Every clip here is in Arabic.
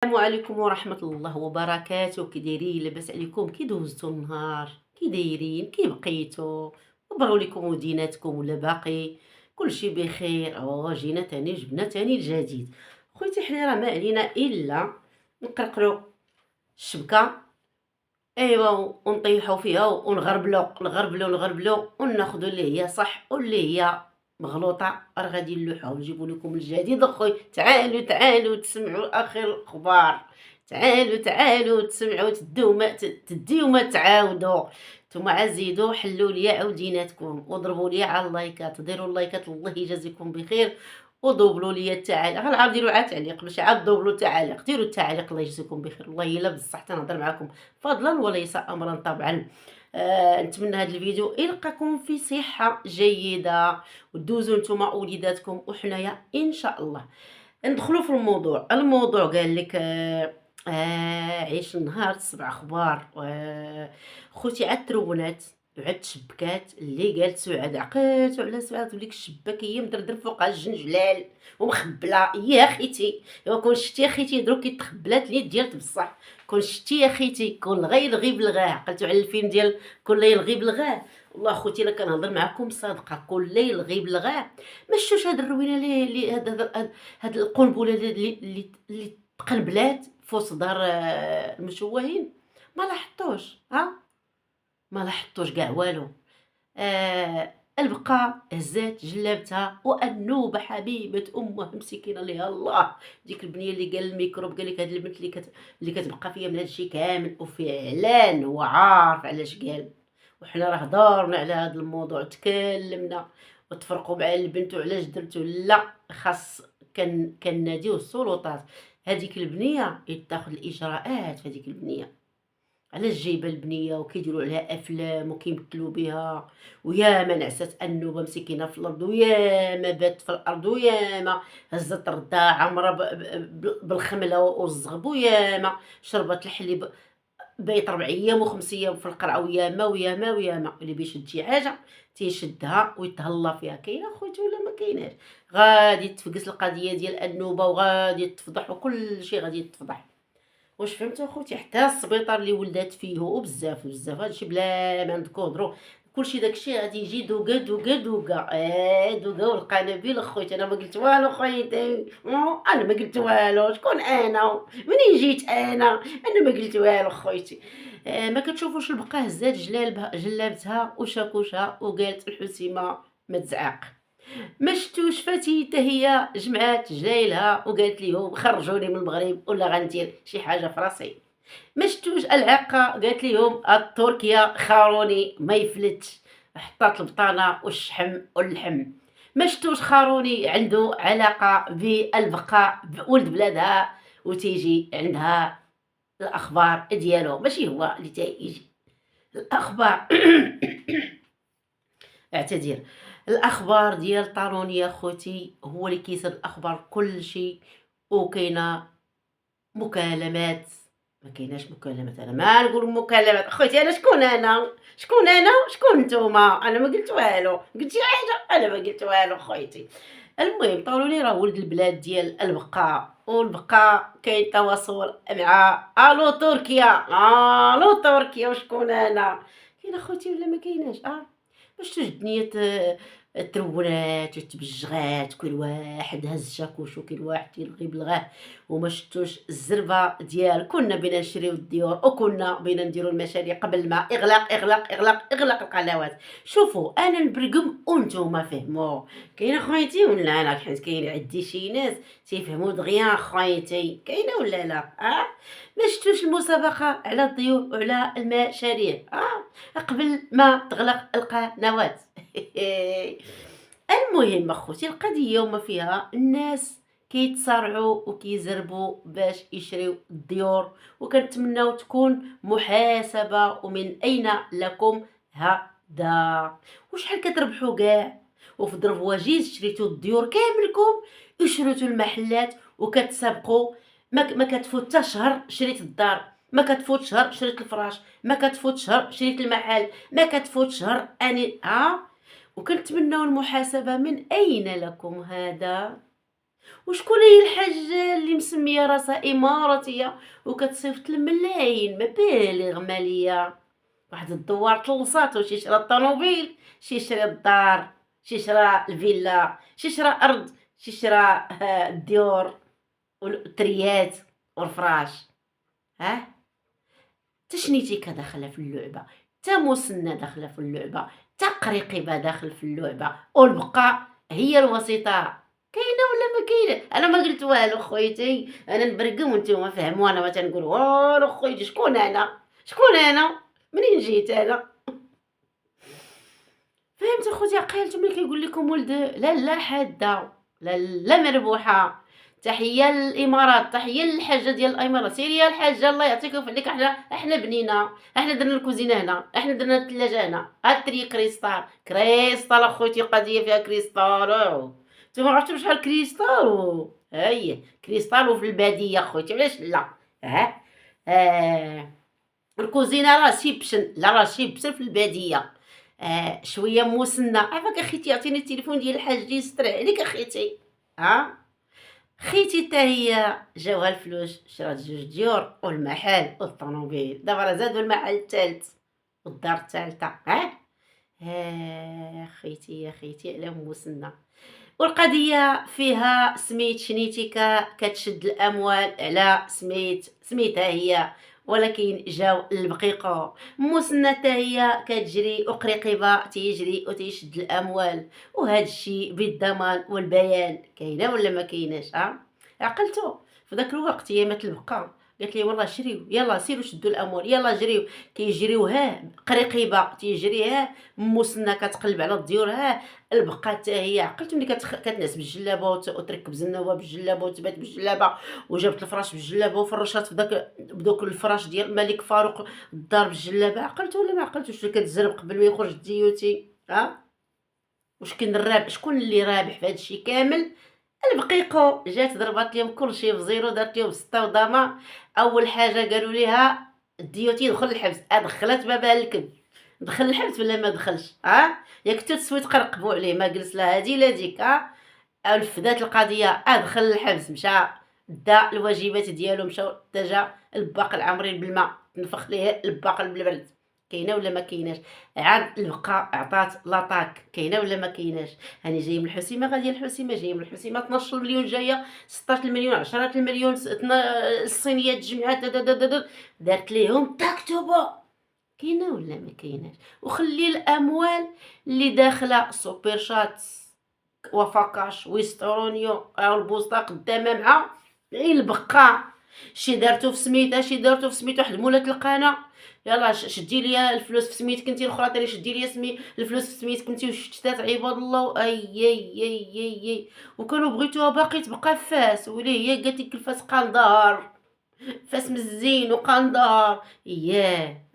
السلام عليكم ورحمة الله وبركاته. كي دايرين؟ لاباس عليكم؟ كي دوزتوا النهار؟ كي دايرين؟ كي بقيتوا؟ وبغاو لكم وديناتكم ولا باقي كلشي بخير؟ جينا تاني، جبنا تاني الجديد. خويتي حنا راه ما علينا الا نقرقروا الشبكه، ايوا، ونطيحوا فيها ونغربلوا وناخذوا اللي هي صح واللي هي مغلوطه، راه غادي نلوحوها ونجيبوا لكم الجديد. اخوي تعالوا تسمعوا اخر الاخبار، تعالوا تسمعوا، تديو ما تعاودوا. نتوما عزيدوا حلوا لي عوديناتكم وضربوا لي على اللايكات، ديروا اللايكات الله يجازيكم بخير، ودوبلوا لي التعاليق. غنعاود ديروا عاد تعليق، ماشي عاد دوبلوا التعاليق، ديروا التعاليق الله يجزيكم بخير. والله الا بصح تنهضر معكم فضلا وليس امرا طبعا. نتمنى هذا الفيديو يلقاكم في صحه جيده، ودوزوا نتوما وليداتكم وحنايا ان شاء الله. ندخلوا في الموضوع قال لك عيش النهار 7 اخبار. خوتي عاد ترونات وعاد تشبكات اللي قالت سعاد، عقلتو على سعاد وليك الشباكيه مدردر فوقها الجنجلال ومخبله يا خيتي. ايوا كون شتي يا خيتي دروك تخبلات اليد ديالك بصح. كون شتي يا خيتي كون غير بلغاه، عقلتو على الفيلم ديال كل ليل بلغاه. والله خوتي الا كنهضر معكم صادقه، كل ليل بلغاه. ما شفتوش هاد الروينه اللي هاد القنبله اللي تقنبلات في وسط دار المشوهين؟ ما لاحظتوش؟ ما لاحظتوش كاع والو. البقاء هزات جلابتها، والنوبه حبيبه امها مسكينه ليها الله، ديك البنيه اللي قال الميكروب قال لك هاد البنت اللي كتبقى فيا من هادشي كامل، وفعلا هو عارف علاش قال. وحنا راه دارنا على هذا الموضوع، تكلمنا وتفرقوا مع البنت وعلاش درتو. لا، خاص كناديو السلطات. هذيك البنيه يتاخذ الاجراءات في هذيك البنيه. علاش جايبه البنيه وكيديروا عليها افلام وكيمثلوا بها؟ ويا ما نعست النوبه مسكينه في الارض، ويا ما بات في الارض، ويا ما هزت ردها عمره بالخمله والزغب، ويا ما شربت الحليب بيت 4 ايام و5 ايام في القرعه، وياما اللي بيشد شي حاجه تيشدها ويتهلا فيها. كاينه خوتي ولا ما كايناش؟ غادي تفقس القضيه ديال النوبه وغادي تفضح وكل شيء غادي يتفضح. واش فهمتوا اخوتي؟ حتى السبيطار اللي ولدات فيه وبزاف هادشي بلا ما نذكروا، كلشي داكشي غادي يجي دوكا دوكا والقنابل. اخويا انا ما قلت والو، خويتي انا ما قلت والو. شكون انا؟ منين جيت انا ما قلت والو خويتي. ما كتشوفوش البقاه هزات جلابتها وشاكوشها وقالت الحسيمه ما تزعق؟ ما شفتوش فتيته هي جمعات جلايلها وقالت ليهم خرجوني من المغرب ولا غندير شي حاجه في راسي؟ ما شفتوش العاقه قالت ليهم التركيا خاروني ما يفلتش، حطات البطانه والشحم واللحم؟ ما شفتوش خاروني عنده علاقه بالبقاء بولد بلادها وتيجي عندها الاخبار ديالو؟ ماشي هو اللي تيجي الاخبار اعتذر، الاخبار ديال طاروني يا خوتي هو اللي كيسد الاخبار كلشي. وكاينه مكالمات، ما كايناش مكالمات، انا ما نقول مكالمات اخوتي. انا شكون نتوما؟ انا ما قلت والو. قلت شي حاجه؟ انا ما قلت والو خويتي. المهم طاروني راه ولد البلاد ديال البقاء، والبقاء كاين تواصل مع الو تركيا. الو تركيا. وشكون انا؟ كاين اخوتي ولا ما كايناش؟ باش توج الدنيا ترونات وتبجغات، كل واحد هز شاكوشو، كل واحد يلغي بلغاه. وما شفتوش الزربه ديال كنا بينا نشريو الديور وكنا بينا نديرو المشاريع قبل ما اغلق القنوات. شوفوا انا نبرقم وانتوما فهموا. كاينه خويتي ولا لا؟ حيت كاين عندي شي ناس تيفهموا دغيا خويتي، كاينه ولا لا؟ ما شفتوش المسابقه على الديور وعلى المشاريع قبل ما تغلق القنوات؟ المهم اخوتي القضيه وما فيها، الناس كيتصارعوا وكيزربوا باش يشريو الديور، وكنتمناو تكون محاسبه. ومن اين لكم هذا؟ وشحال كتربحوا كاع؟ وفي ظرف وجيز شريتوا الديور كاملكم، وشريتوا المحلات وكتسابقوا. ما كتفوت حتى شهر شريت الدار، ما كتفوت شهر شريت الفراش، ما كتفوت شهر شريت المحل، ما كتفوت شهر اني وكنتمناو المحاسبه. من اين لكم هذا؟ وشكون هي الحاجة اللي مسمية راسها إماراتية وكتصيفط الملايين مبالغ مالية؟ واحد الدوار تلصاتو، شي شرا الطوموبيل، شي شرا الدار، شي شرا الفيلا، شي شرا أرض، شي شرا الديور والتريات والفراش. ها تا شنيتيكا داخلة في اللعبة، تا مسنة داخلة في اللعبة، تا قريقبة داخل في اللعبة، والبقاء هي الوسيطة. كاينة ولا ما كاينة؟ انا ما قلت والو خويتي، انا نبرقم وانتوما فهموا، انا ما تنقول والو خويتي. شكون انا؟ شكون انا؟ منين جيت انا؟ فهمت اخوتي عقيلتو ملي كيقول لكم ولد لا حاده، لا مربوحه. تحيه للامارات، تحيه للحاجه ديال الامارات. سيري يا الحاجه الله يعطيك ويوفق عليك. احنا بنينا، احنا درنا الكوزينه هنا، احنا درنا الثلاجه هنا. هاتري كريستال كريستال اخوتي، قضيه فيها كريستال. نتوما عرفتوا شحال كريستال؟ هاي كريستال في الباديه اخوتي، علاش لا؟ ها الكوزينه راه شيبشن، لا راه شيبشن في الباديه. شويه مسنه. عافاك اخيتي، عطيني التليفون ديال الحاج دي يستر عليك اخيتي. ها خيتي تا هي جاوها الفلوس، شرات جوج ديور والمحل والطوموبيل. دابا راه زادوا المحل الثالث والدار الثالثه. خيتي يا خيتي على مسنه. والقضيه فيها سميت شنيتيكا كتشد الاموال على سميتها هي، ولكن جاو البقيقه مسنه حتى هي كتجري، وقريقبه تيجري وتيشد الاموال. وهذا الشيء بالضمان والبيان. كاينه ولا ما كايناش؟ عقلتو في ذاك الوقت يامات البقا قالت لي والله شريو، يلا سيروا شدوا الاموال، يلا جريو. كيجريو قريقبه تيجري، مسنه كتقلب على الديور، البقا حتى هي. عقلت ملي كتنعس بالجلابه وتركب زنوبه بالجلابه وتبات بالجلابه، وجابت الفراش بالجلابه وفرشات في بدوك الفراش ديال الملك فاروق الدار بالجلابه. عقلت ولا ما عقلتوش؟ اللي كتزرب قبل ما يخرج الديوتي. واش كاين الرابح؟ شكون اللي رابح في هذا الشيء كامل؟ البقيقو جات ضربات لهم كلشي في زيرو، دارت لهم 6 وضامه. اول حاجه قالوا ليها الديوتي دخل الحبس. دخلت بابها الكذب. دخل الحبس ولا ما دخلش؟ ياك تسوي تقرقبوا عليه، ما جلس لا هادي لا ديك. فدات القضيه. دخل الحبس، مشى دا الواجبات ديالو، مشاو اتجا الباق العامرين بالماء، تنفخ ليه الباق بالبرد. كاينه ولا ما كايناش؟ عاد البقاء عطات لاطاك. كاينه ولا ما كايناش؟ هاني جاي من الحسيمه، غادي الحسيمه جاي من الحسيمه 12 مليون، جايه 16 مليون، 10 المليون، الصينيات جمعات دارت ليهم تكتبوا. كاينه ولا ما كايناش؟ وخلي الاموال اللي داخله سوبر شات وفاكاش ويسترونيو او البوسطه قدامها مع البقاع. شي دارتو في سميتها، شي دارتو في سميت واحد مولات القناه. يلا شدي ليا الفلوس في سميتك انت، الاخرى تاني شدي ليا الفلوس في سميتك انت، وشتات عباد الله. اي وكانوا بغيتوها باقي تبقى فاس، وليه هي قالت لك الفاس قندار، فاس مزين وقندار.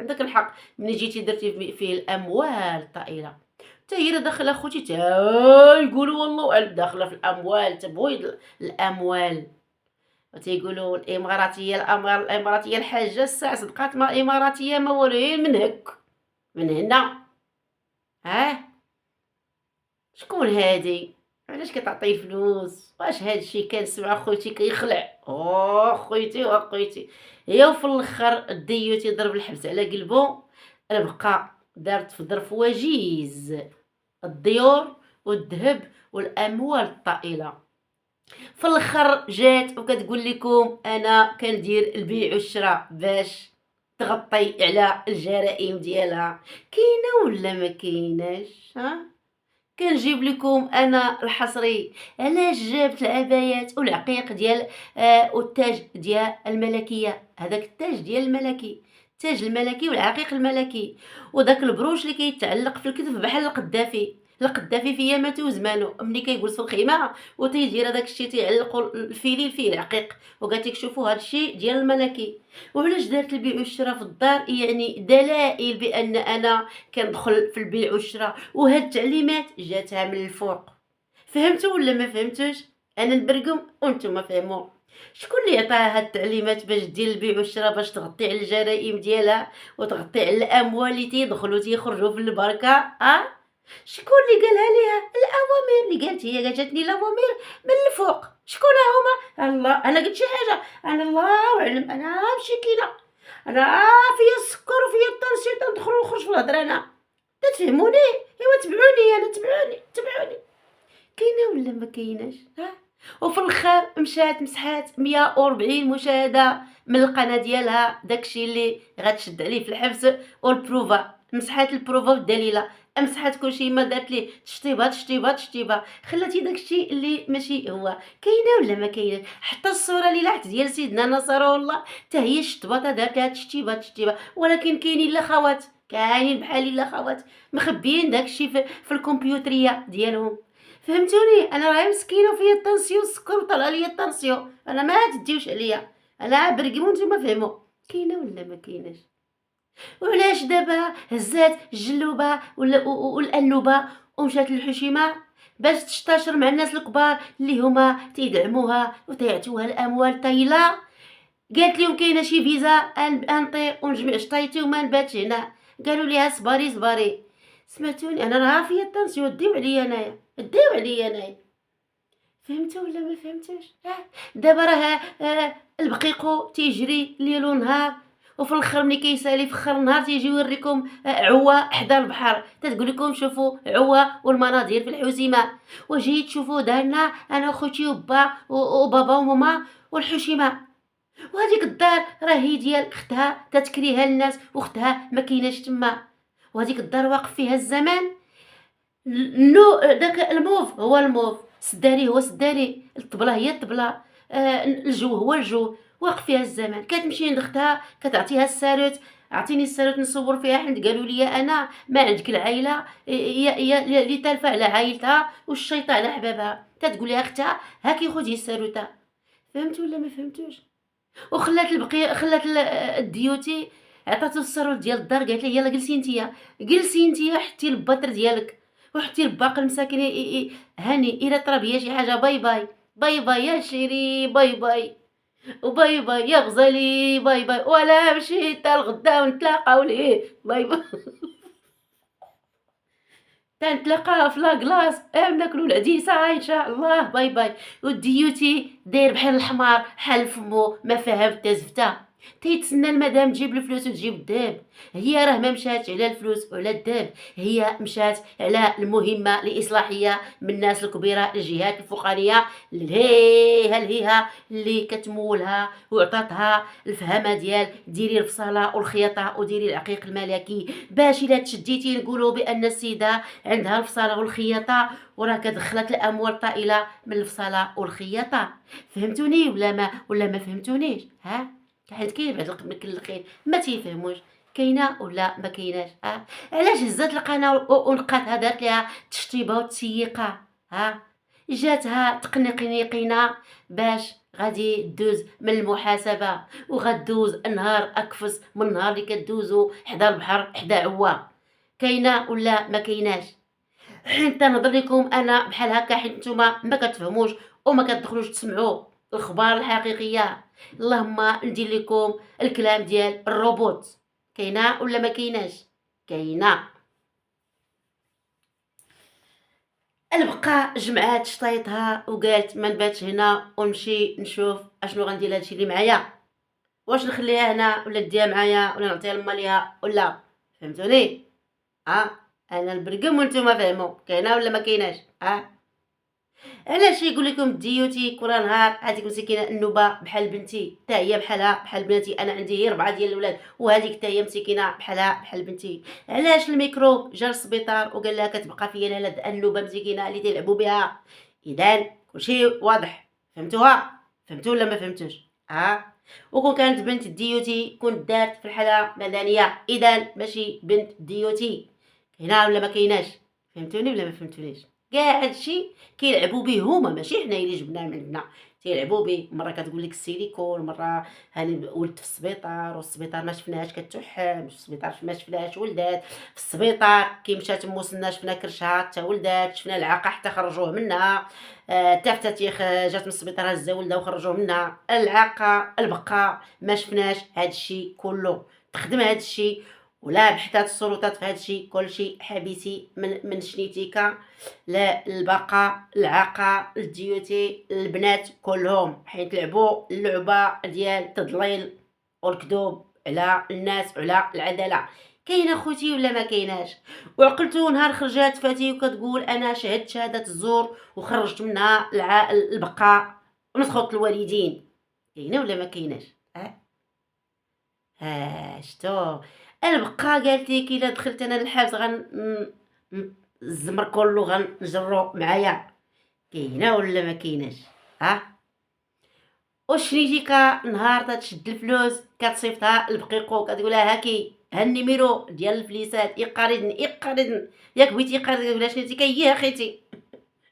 عندك الحق. ملي جيتي درتي فيه الاموال الطائله، حتى هي داخله اخوتي، تا يقولوا والله اعلم داخله في الاموال، تبويض الاموال. وتيقولوا الاماراتيه الحاجه الساعه صدقات ما اماراتيه ما والو من هك من هنا. شكون هادي؟ علاش كتعطي فلوس؟ واش هاد الشيء كنسمع خوتي كيخلع؟ خويتي هي. وفي الاخر الديوتي ضرب الحبس على قلبو. البقاء دارت في ظرف وجيز الديور والذهب والاموال الطائله. في الاخر جات وكتقول لكم انا كندير البيع والشراء باش تغطي على الجرائم ديالها. كاينه ولا ما كايناش؟ كنجيب لكم انا الحصري علاش جابت العبايات والعقيق ديال والتاج ديال الملكيه. هذاك التاج ديال الملكي، التاج الملكي والعقيق الملكي، وداك البروش اللي كيتعلق في الكتف بحال القدافي في يامته وزمانه، ملي كيجلس في الخيمه وتيدير هذاك الشيء تيعلقوا الفيلي فيه العقيق. وقالت لك شوفوا هذا الشيء ديال الملكي. وعلاش دارت البيع والشراء في الدار؟ يعني دلائل بان انا كندخل في البيع والشراء، وهاد التعليمات جاتها من الفوق. فهمتوا ولا ما فهمتوش؟ انا نبرقم وانتم ما فهموا. شكون اللي عطاها هاد التعليمات باش دير البيع والشراء، باش تغطي على الجرائم ديالها وتغطي على الاموال اللي تيدخلوا تيخرجوا في البركه؟ شكون اللي قالها ليها؟ الاوامر اللي قالت هي، جاتني الاوامر من الفوق. شكون هما؟ الله، انا قلت شي حاجه؟ انا الله اعلم، انا مسكينه، انا فيا السكر وفيا الطنسيون، تندخل ونخرج في الهضره انا. تفهموني؟ ايوا تبعوني، انا تبعوني. كاينه ولا ما كايناش؟ ها؟ وفي الاخر مشات مسحات 140 مشاهده من القناه ديالها، داكشي اللي غتشد عليه في الحبس. والبروفا مسحات، البروفا والدليله، مسحات كلشي، ما دارت ليه تشطيبه، خلاتي داكشي اللي ماشي هو. كاينه ولا ما كايناش؟ حتى الصوره اللي لاحت ديال سيدنا نصر والله حتى هي شطبطه، دارت لها تشطيبه. ولكن كاينين الاخوات، كاينين بحالي الاخوات مخبيين داكشي في الكمبيوتريه ديالهم. فهمتوني؟ انا راهي مسكينه وفيا الطنسيون، السكر طلع ليا الطنسيون، انا ما تديوش عليا، انا برقم وانتوما فهموا. كاينه ولا ما كايناش؟ وعلاش دابا هزات الجلوبه والانوبه ومشات للحشيمه باش تشتاشر مع الناس الكبار اللي هما تيدعموها وتيعطيوها الاموال طايله؟ قالت لهم كاينه شي فيزا انطير ونجمع شطايتي وما نباتش هنا. قالوا ليها صبري. سمعتوني؟ انا راه فيا الطنسيون، ديو عليا انايا. فهمتوا ولا ما فهمتوش؟ دابا راه البقيقو تيجري ليل ونهار، وفي الاخر ملي كيسالي في اخر النهار تيجي يوريكم عوا حدا البحر، تتقول لكم شوفوا عوا والمناظر في الحسيمه. وجيت تشوفوا دارنا انا وخوتي وبابا وماما والحشيمه. وهذيك الدار راهي ديال اختها تتكريها الناس، واختها ما كايناش تما. وهذيك الدار واقف فيها الزمان. داك الموف هو الموف، السداري هو السداري، الطبله هي الطبله، الجو هو الجو، واقف فيها الزمان. كتمشي عند اختها كتعطيها الساروت، عطيني الساروت نصور فيها، حيت قالوا لي انا ما عندك العائله يا اللي تالفه على عائلتها والشيطه على حبابها. تتقول لها اختها هاكي خذي الساروته. فهمتوا ولا ما فهمتوش؟ وخلات البقيه، خلات الديوتي، عطاتو السروت ديال الدار، قالت ليه يلا جلسي نتيا حتي البطر ديالك وحتي الباقي المساكن هاني الا طرا بيا شي حاجه. باي يا شيري، باي وباي يا غزالي، باي ولا مشيت حتى الغدا ونتلاقاو ليه. باي تنتلاقاها في لاكلاص، ناكلو العديسه ان شاء الله. باي. والديوتي داير بحال الحمار، حال فمو ما فاهم حتى زفته، تيتسنى المدام تجيب الفلوس وتجيب الذهب. هي راه ما مشاتش على الفلوس وعلى الذهب، هي مشات على المهمه الاصلاحيه من الناس الكبيره، الجهات الفقريه الهيها اللي كتمولها وعطاتها الفهمه ديال ديري الفصاله والخياطه وديري العقيق الملكي، باش الا تشديتي نقولوا بان السيده عندها الفصاله والخياطه وراه كدخلت الاموال طائله من الفصاله والخياطه. فهمتوني ولا ما فهمتونيش؟ حيت كاين بعض الخير ما تيفهموش. كاينه ولا ما كايناش؟ علاش هزات القناه ونقاتها، دارت ليها تشطيبه وتسييقه؟ جاتها تقنقنيقينا باش غادي دوز من المحاسبه، وغدوز نهار اكفس من النهار اللي كدوزو حدا البحر حدا عوا. كاينه ولا ما كايناش؟ حين تنهضر لكم انا بحال هكا حيت نتوما ما كتفهموش وما كتدخلوش تسمعوا الاخبار الحقيقيه. اللهم ندير لكم الكلام ديال الروبوت. كاينه ولا ما كايناش؟ كاينه. البقى جمعات شطيطها وقالت ما نباتش هنا ونمشي نشوف اشنو غندير هادشي اللي معايا، واش نخليها هنا ولا نديها معايا ولا نعطيها لماليها ولا. فهمتوني؟ انا البرقم وانتم فهموا. كاينه ولا ما كايناش؟ علاش يقول لكم الديوتي كل نهار هذيك مسكينه النوبه بحال بنتي، حتى هي بحالها بحال بناتي. انا عندي غير 4 ديال الاولاد وهذيك حتى هي مسكينه بحالها بحال بنتي. علاش الميكروب جا للسبيطار وقال لها كتبقى فيا لاله النوبه مسكينه اللي تيلعبوا بها؟ اذا كلشي واضح. فهمتوا ولا ما فهمتوش؟ وكون كانت بنت الديوتي كنت دارت في الحاله مدنيه، اذا ماشي بنت ديوتي. كاينه ولا ما كايناش؟ فهمتوني ولا ما فهمتونيش؟ كاع هادشي كيلعبوا به هما، ماشي حنا اللي جبناه من عندنا. تيلعبوا به، مره كتقول لك السيليكون، مره هاني ولدت في السبيطار والسبيطار ما شفناهاش كتحم، في السبيطار ما شفناهاش ولدات في السبيطار، كي مشات مو شفنا كرشها حتى ولدات، شفنا العاقه حتى خرجوه منها، حتى فتاتيخ جات من السبيطار هزا ولدها وخرجوه منها. العاقه البقاء ما شفناش هادشي كله، تخدم هادشي ولا بحثات السلطات في هادشي كلشي حبيسي من شنيتيكا للبقاء العاقة الديوتي البنات كلهم، حيت لعبوا اللعبة ديال التضليل والكذوب على الناس وعلى العدالة. كاينه خوتي ولا ما كايناش؟ وعقلتو نهار خرجات فاتي وكتقول انا شهدت شهاده الزور وخرجت منها البقاء ونسخط الوالدين. كاينه ولا ما كايناش؟ شتو البقا قالت لك الا دخلت انا للحبس الزمر كله غنجرو معايا. كاينه ولا ما كايناش؟ وشريتيكا نهار تشد الفلوس كتصيفطها لبقيقو كتقولها هاكي ها النيميرو ديال الفليسات يقرضن ياك بغيتي يقرض كتقولها شريتيكا يا اخيتي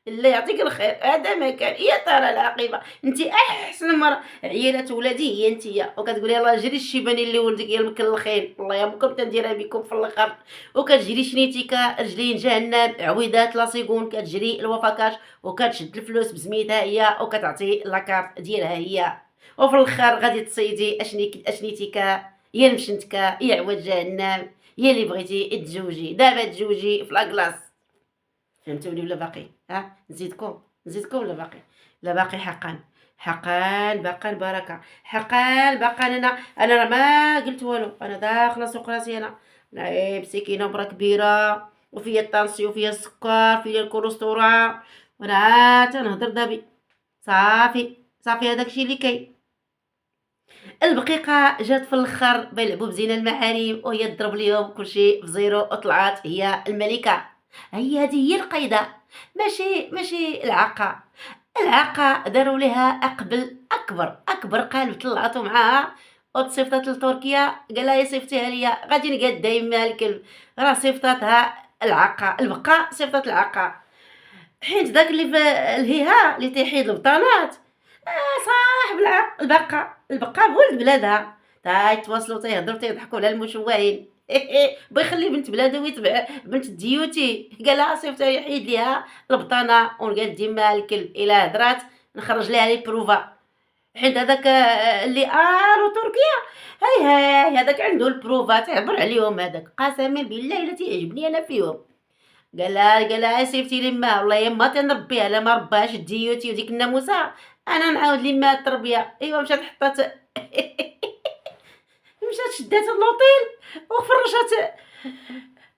الله يعطيك الخير هذا ما كان يا ترى العاقبه انت احسن مره عيالات ولادي هي انتيا وكتقولي يلاه جري الشيباني اللي ولدك يا المكلخين الله يامكم تنديرها بكم في الاخر وكتجري شنيتيكا رجلين جهنم عويدات لاصيقون كتجري الوفاكاش وكتشد الفلوس بسميتها هي وكتعطي لاكارت ديالها هي وفي الاخر غادي تصيدي اشنيتيكا يا المشنتكا يا عواد جهنم يا اللي بغيتي تزوجي دابا تزوجي في لاكلاص. فهمتوني ولا باقي؟ نزيدكم ولا باقي؟ لا باقي حقا حقا باقا البركه حقا باقا انا راه ما قلت والو انا داخله سوق راسي انا إيه مسكينه برا كبيره وفيا الطانسيون وفيا السكر فيا الكوليسترول وانا تنهضر دابي صافي هذاك الشيء اللي كاين. البقيقه جات في الاخر بيلعبوا بزينه المحارم وهي تضرب ليهم كلشي بزيرو وطلعت هي الملكه. هي القايده ماشي العاقه داروا لها اقبل اكبر قالب طلعتو معاها وتصيفطات لتركيا قالها يا صيفطيها ليا غادي نقاد دايما الكلب راه صيفطاتها العاقه البقاء صيفطات العاقه حيت داك اللي في الهيها اللي تيحيد البطانات صاحب البقاء بولد بلادها تيتواصلوا تيهضروا تيضحكوا على المشوهين بغا يخلي بنت بلادو ويتبع بنت ديوتي قالها صيفط يحيد ليها البطانه ونقاد ديما الكلب الا هضرات نخرج ليها لي بروفا حيت هذاك اللي الو تركيا هاي هذاك عنده البروفا تعبر عليهم هذاك قسما بالله الا تيعجبني انا فيهم. قالها صيفطي لي ما والله يما تنربيها لا ما رباش ديوتي وديك الناموسه انا نعاود لي ما التربيه ايوا مشات حطات مشات شدات اللوطيل وفرشات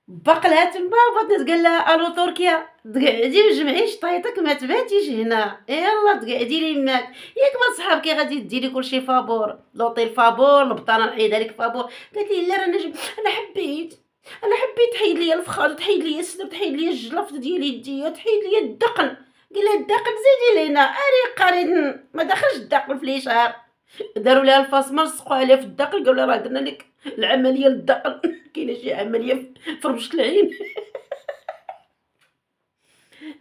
بقلها تما وبغات قال لها الو تركيا تقعدي وجمعي شطيطك ما تباتيش هنا يلا تقعدي لي ماك ياك ما صحابك غادي ديري كلشي فابور لوطيل فابور البطانه نحيدها لك فابور. قالت لي لا راه انا حبيت تحيد لي الفخار تحيد لي السلب تحيد لي الجلفط ديال يديا تحيد لي الدقن. قال لها الدقن زيدي لينا اري قريد ما دخلش الدقن في الاشهار داروا لها الفاسمر سقوا عليها في الدقن قالوا لها راه درنا لك العمليه للدقن كاينه شي عمليه في رمشه العين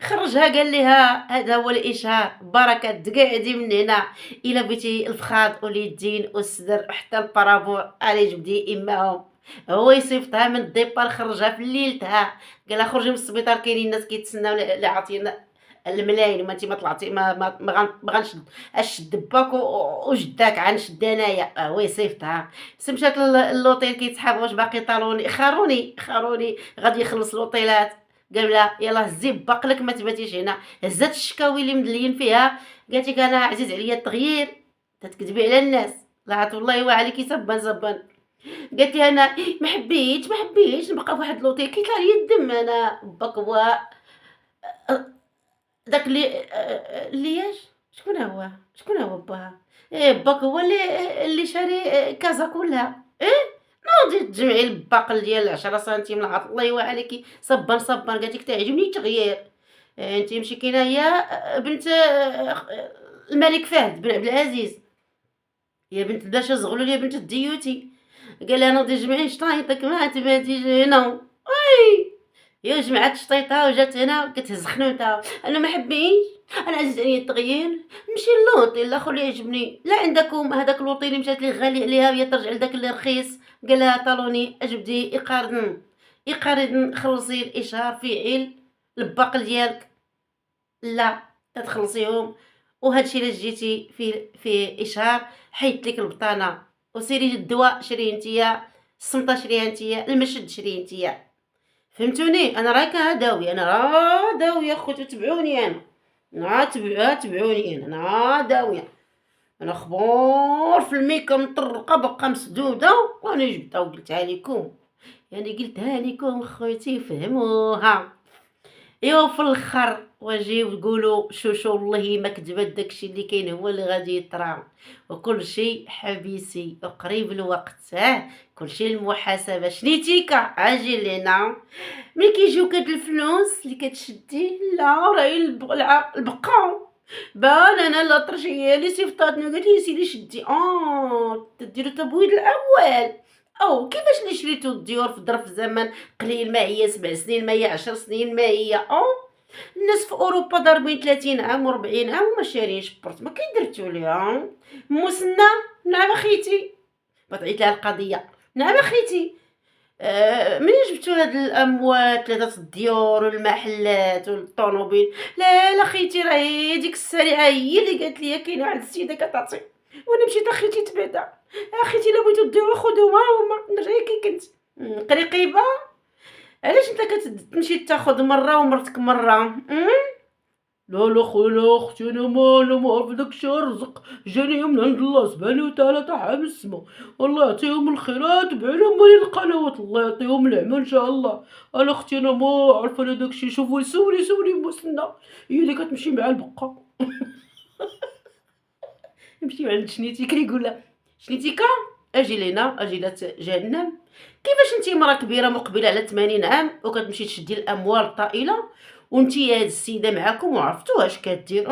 خرجها قال لها هذا هو الاشهار بركه تقعدي من هنا الا بغيتي الفخاذ واليدين والصدر حتى البارابور علي جبدي اماهم. هو يصيفطها من الديبار خرجها في الليلتها قالها خرجي من السبيطار كاينين الناس كيتسناو اللي عاطينا الملايين ما انت ما طلعتي ما غنشد اشد باك وجداك غنشد انايا هو يصيفطها بس مشات للوطيل كيتسحاب واش باقي طالوني خاروني غادي يخلص لوطيلات قال لها يلاه هزي باقلك ما تباتيش هنا هزات الشكاوي اللي مدلين فيها قالت لك انا عزيز عليا التغيير تتكذبي على الناس لا والله وعليكي سبان قالت لي انا ما حبيتش نبقى في واحد اللوطيل كيطلع لي الدم انا باك هو داك اللي شكون هو باها باك هو اللي شاري كازا كلها نوضي تجمعي الباقل ديال 10 سنتيم العط الله يوا عليكي صبان قالت لك تعجبني التغيير انت مشكينه هي بنت الملك فهد بن عبد العزيز يا بنت الباشا زغلول يا بنت الديوتي قال لها نوضي جمعي شطايطك ما تباتيش هنا يا جمعت شطيطها وجات هنا كتهز خنوتها انا ما حبيتش انا عزيز عليا التغيير نمشي للوطيل الاخر اللي يعجبني لا عندكم هذاك الوطيل اللي مشات لي غالي عليها وهي ترجع لذاك اللي رخيص قال لها طالوني اجبدي يقارن خلصي الاشهار في عيل الباقل ديالك لا تتخلصيهم وهادشي الا جيتي في اشهار حيت لك البطانه وسيري الدواء شريه نتيا الصمطة شريها نتيا، المشد شريه نتيا، فهمتوني؟ أنا راه داوية، أنا راه داوية خوتو تبعوني أنا، تبعوني أنا داوية، أنا خبور في الميكا مطرقة باقا مسدودة، وأنا جبتها وقلتها ليكم، يعني قلتها ليكم خوتي فهموها. إيوا في الآخر وجيو تقولوا شوشو والله ما كدبات داكشي اللي كاين هو اللي غادي يطرا، وكلشي حبيسي وقريب الوقت، كلشي المحاسبة شنيتيكا اجي لينا. ملي كيجيوك هاد الفلوس اللي كتشدي لا راهي البقا بان انا لاطرش هي اللي صيفطاتني وقالت لي سيدي شدي تديرو تبويض الاول، او كيفاش اللي شريتو الديور في ظرف زمن قليل، ما هي 7 سنين ما هي 10 سنين ما هي الناس في اوروبا ضاربين 30 عام و40 عام وما شاريينش بورت، ما كيدرتو ليها مسنة. نعم اخيتي، بطعيت لها القضيه، نعم اخيتي. منين جبتو هاد الاموال، 3 الديور والمحلات والطوموبيل؟ لا لا خيتي، راه هي ديك السريعه هي اللي قالت لي كاينه واحد السيده كتعطي، وانا مشيت اخيتي تبعتها. اخيتي لا بغيتو ديروا خذوها هما، نرجع كي كنت قريقيبه. علاش انت كتمشي تاخذ مره ومرتك مره؟ لا لا خويا لا اختي، انا ما عارف داكشي رزق جاني من عند الله سبحانه وتعالى طاح من السما، الله يعطيهم الخيرات بعلم مالي القنوات، الله يعطيهم العمى ان شاء الله. انا اختي انا ما عارفه انا داكشي، شوفوا سولي مسنة هي اللي كتمشي مع البقه. نمشيو عند شنيتيكا يقول لها شنيتيكا اجي لينا، اجي لات جهنم، كيفاش انتي مرا كبيره مقبله على 80 عام وكتمشي تشدي الاموال الطائله وانتي هاد السيده معاكم وعرفتوها كدير؟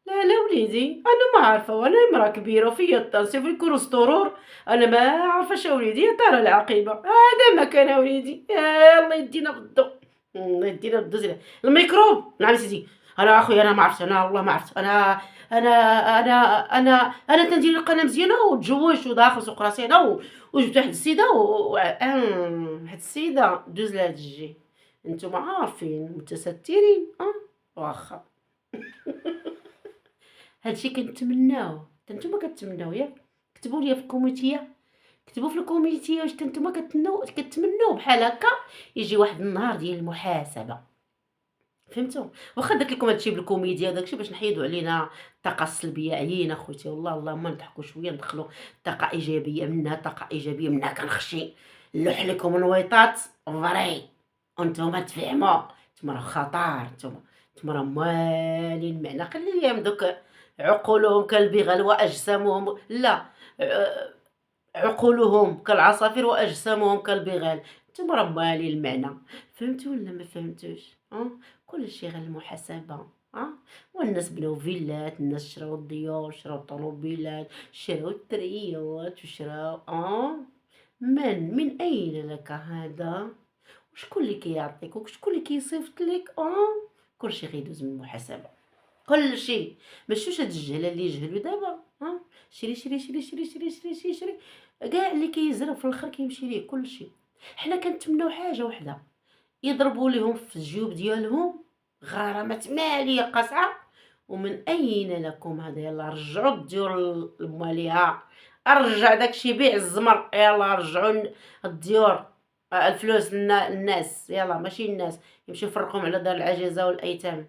لا لا وليدي انا ما عارفه، وانا مرا كبيره وفيا الطنسيف ويكون سطرور، انا ما عارفاش وليدي، ترى العقيبه هذا ما كان وليدي. الله يدينا بالضو، الله يدينا بالضو. الميكروب نعم سيدي. انا اخويا انا ما عرفت، انا والله ما عرفت، انا انا تندير القناه مزيانه وتزوجت وداخل سوق راسي انا وجبت واحد السيده واحد السيده دوز لها الجي، نتوما عارفين متسترين واخا. هادشي كنتمناوه، حتى نتوما كتمناو ياك؟ كتبوا لي في الكوميتيه، كتبوا في الكوميتيه واش نتوما كتمناو بحال هكا يجي واحد النهار ديال المحاسبه، فهمتوا؟ واخا درت لكم هادشي بالكوميديا وداكشي باش نحيدوا علينا الطاقه السلبيه، عيينا خوتي والله اللهم نضحكوا شويه ندخلوا طاقه ايجابيه منها، طاقه ايجابيه منها كنخشي نلوح لكم نويطات فري وانتوما تفهموا، نتوما راه خطر، نتوما راه موالين معنا. خليهم دوك عقولهم كالبغال واجسامهم لا، عقولهم كالعصافير واجسامهم كالبغال، نتوما راه موالين المعنى، فهمتوا ولا ما فهمتوش؟ كلشي غير المحاسبه. والناس بناو فيلات، الناس شراو الديور، شراو الطوموبيلات، شراو التريات وشراو من اين لك هذا؟ وشكون اللي كيعطيك وشكون اللي كيصيفط لك؟ كلشي غيدوز من المحاسبه، كلشي. ماشي هاد الجهله اللي يجهلوا دابا، شري شري شري شري شري شري شري شري، كاع اللي كيزرب في الاخر كيمشي ليه كلشي. حنا كنتمناو حاجه وحده، يضربوا لهم في الجيوب ديالهم غرامات ماليه قاصعه، ومن اين لكم هذا؟ يلا رجعوا الديور لمواليها، رجع داكشي، بيع الزمر، يلا رجعوا الديور الفلوس الناس، يلا ماشي الناس يمشيو يفرقوهم على دار العجزه والايتام.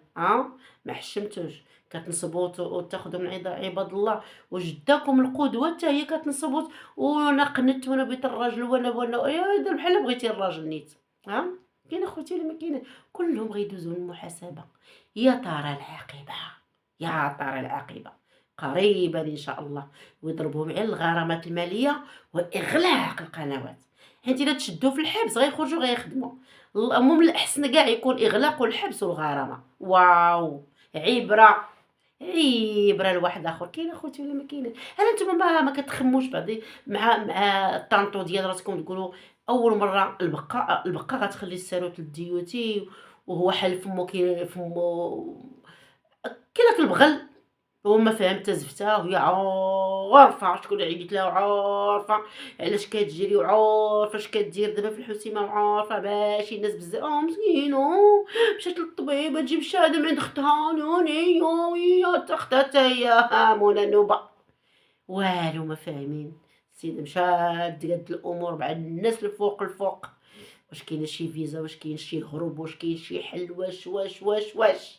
ما حشمتوش كتنصبوا وتاخذوا من عباد الله، وجداكم القدوه حتى هي كتنصبوا وانا قنت وانا بغيت الراجل وانا يا دار بحال بغيتي الراجل نيت. كاين اخوتي ولا ما كاين؟ كلهم غيدوزوا من المحاسبه. يا ترى العاقبه، يا ترى العاقبه قريبا ان شاء الله، ويضربهم على الغرامات الماليه واغلاق القنوات، حيت الا تشدوا في الحبس غيخرجوا غيخدموا. المهم الاحسن كاع يكون اغلاق والحبس والغرامه. واو عبره، عبره لواحد اخر. كاين اخوتي ولا ما كاين؟ هل نتوما ما كتخموش بعضي مع الطانطو ديال راسكم تقولوا اول مره البقه غتخلي الساروت للديوتي وهو حل فمو فمو كي البغل، هو ما فهم حتى زفتها وهي عارفه شكون اللي عيطت لها وعارفه علاش كتجري وعارفه اش كدير دابا في الحسيمه وعارفه ماشي الناس بزاف مسكينه مشات للطبيبه تجيب الشهاده من عند اختها نوني وهي اختها حتى هي منى نوبه والو ما فاهمين. السيد مشات قاد الامور مع الناس الفوق الفوق، واش كاينه شي فيزا، واش كاين شي هروب، واش كاين شي حل، واش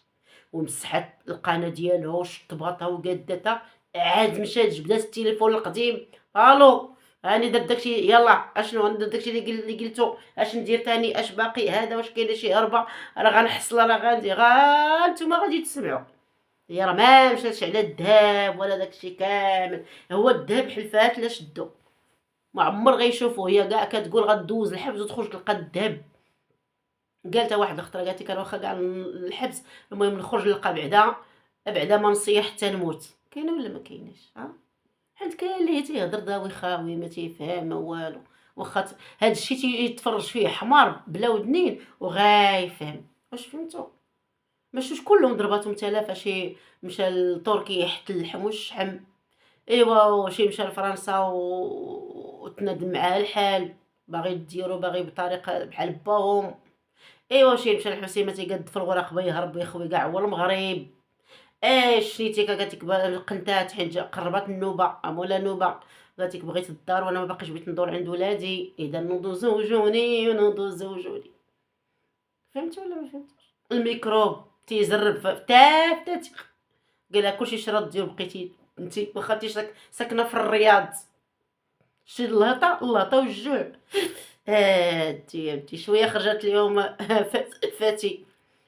ومسحت القناه ديالها وشطباتها وقادتها، عاد مشات جبدات التليفون القديم. الو، هاني درت داكشي، يلا اشنو غندير، داكشي اللي قلتو، اش ندير تاني، اش باقي هذا، واش كاينه شي هربه، راه غنحصلها، راه غندي نتوما غادي تسمعوا. هي راه ما مشاتش على الذهب ولا داكشي كامل، هو الذهب حلفات لا شدو، ما عمر غيشوفوه، هي كاع كتقول غدوز الحبس وتخرج تلقى الذهب. قالتها واحد الخطره، قالت لي كان واخا كاع الحبس، المهم نخرج نلقى بعدا ما نصيح حتى نموت. كاينه ولا ما كايناش؟ حيت كاين اللي تيهضر داوي خاوي ما تيفهم ما والو، واخا هاد الشيء تيتفرج فيه حمار بلا ودنين وغايفهم. واش فهمتوا؟ ماشي كلهم ضرباتهم تلافه، شي مشى لتركيا يحت اللحم والشحم، ايوا شي مشى لفرنسا وتندم معاه الحال، باغي ديرو باغي بطريقه بحال باهم، ايوا شي مشى للحسيمه تيقاد في الوراق باه يهرب ويخوي كاع هو المغرب. شريتي قالت لك القنتات حيت قربت النوبه مولا نوبه، قالت لك بغيت الدار وانا ما باقيش بغيت ندور عند ولادي، اذا نوضوا زوجوني ونوضوا زوجوني. فهمتوا ولا ما فهمتوش؟ الميكروب تيزرب فتاتي، قالها كلشي شرط ديال بقيتي انتي واخا انتي ساكنه في الرياض، شتي اللهطه والجوع. انتي شويه خرجت اليوم فاتي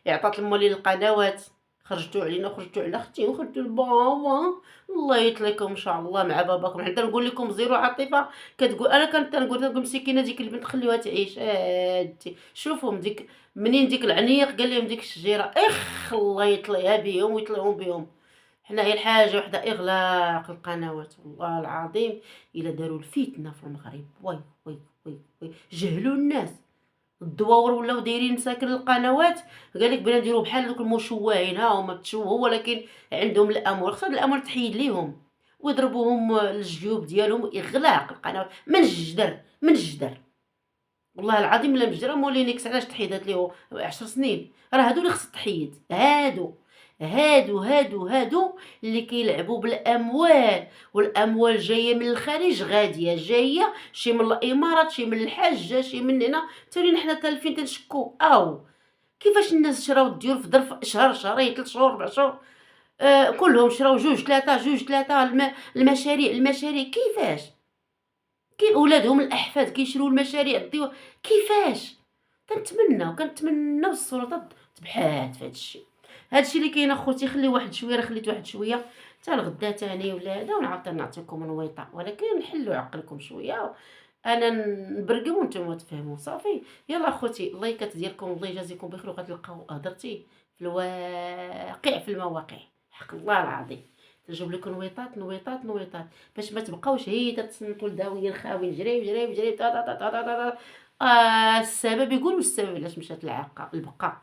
عطات المولي القنوات، خرجتوا علينا وخرجتوا على اختي وخرجتوا لبابا، الله يطليكم ان شاء الله مع باباكم. حتى نقول لكم زيرو عاطفه، كتقول انا كنت نقول مسكينه ديك البنت خليوها تعيش. انتي شوفهم ديك منين ديك العنيق قال لهم ديك الشجيره الله يطليها بهم ويطليهم بهم. حنايا الحاجه وحده اغلاق القنوات، والله العظيم الا داروا الفتنه في المغرب، وي وي وي وي جهلوا الناس. الدواور ولاو دايرين مساكن القنوات، قالك بلا نديرو بحال دوك المشوهين، ها هما تشوهوا ولكن عندهم الاموال، خصها الاموال تحيد ليهم ويضربوهم الجيوب ديالهم، اغلاق القنوات من الجدر من الجدر. والله العظيم لا مجرى مولينيكس علاش تحيدات ليه 10 سنين، راه هادو اللي خص تحيد، هادو اللي كيلعبوا بالاموال، والاموال جايه من الخارج، جايه شي من الامارات، شي من الحاجه، شي من هنا، تولينا حنا تالفين تنشكو. كيفاش الناس شراو الديور في ظرف شهر شهرين 3 شهور 4 شهور، كلهم شراو جوج ثلاثه المشاريع كيفاش؟ كاين ولادهم الاحفاد كيشريو المشاريع الديور، كيفاش؟ كنتمناو السلطات تبحث في هادشي اللي كاين اخوتي. خلي واحد شويه، راه خليت واحد شويه حتى الغدا تاني ولا هذا، ونعاود نعطيكم نويطه، ولكن حلوا عقلكم شويه، انا نبرقم وانتم تفهموا صافي. يلا اخوتي، اللايكات ديالكم الله يجازيكم بخير، وغتلقاو هضرتي في الواقع في المواقع، حق الله العظيم تجيب لكم نويطات باش ما تبقاوش هي تصنتوا لداويين خاويين جري السبب يقولوا السبب علاش مشات العاقه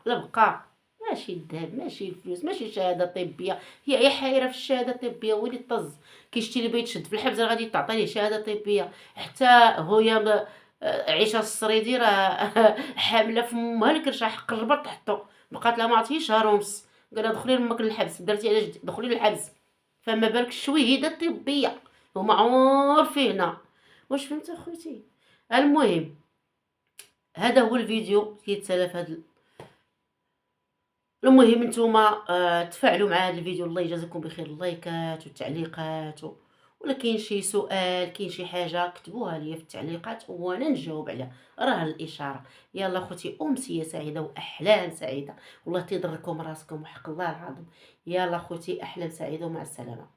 البقاء ماشي الذهب ماشي الفلوس ماشي شهاده طبيه، هي حايره في الشهاده الطبيه، ولي طز كيشتي اللي بيتشد في الحبس راه غادي تعطي ليه شهاده طبيه. حتى هويا عيشه السريدي راه حامله في امها الكرشه، قربت تحطو، بقات لها ما عرفتيش شهر ونص، قالها دخلي لامك للحبس، درتي علاش دخلي للحبس، فما بالك الشويهده الطبيه هما عارفينها. واش فهمت اخوتي؟ المهم هذا هو الفيديو كيتسالى هذا. المهم نتوما تفاعلوا مع هذا الفيديو، الله يجازيكم بخير اللايكات والتعليقات ولا كاين شي سؤال كاين شي حاجه كتبوها لي في التعليقات وانا نجاوب عليها، راه الاشاره. يلا اخوتي، امسيه سعيده واحلام سعيده، والله تيضركم راسكم وحق الله العظيم. يلا اخوتي، احلام سعيده ومع السلامه.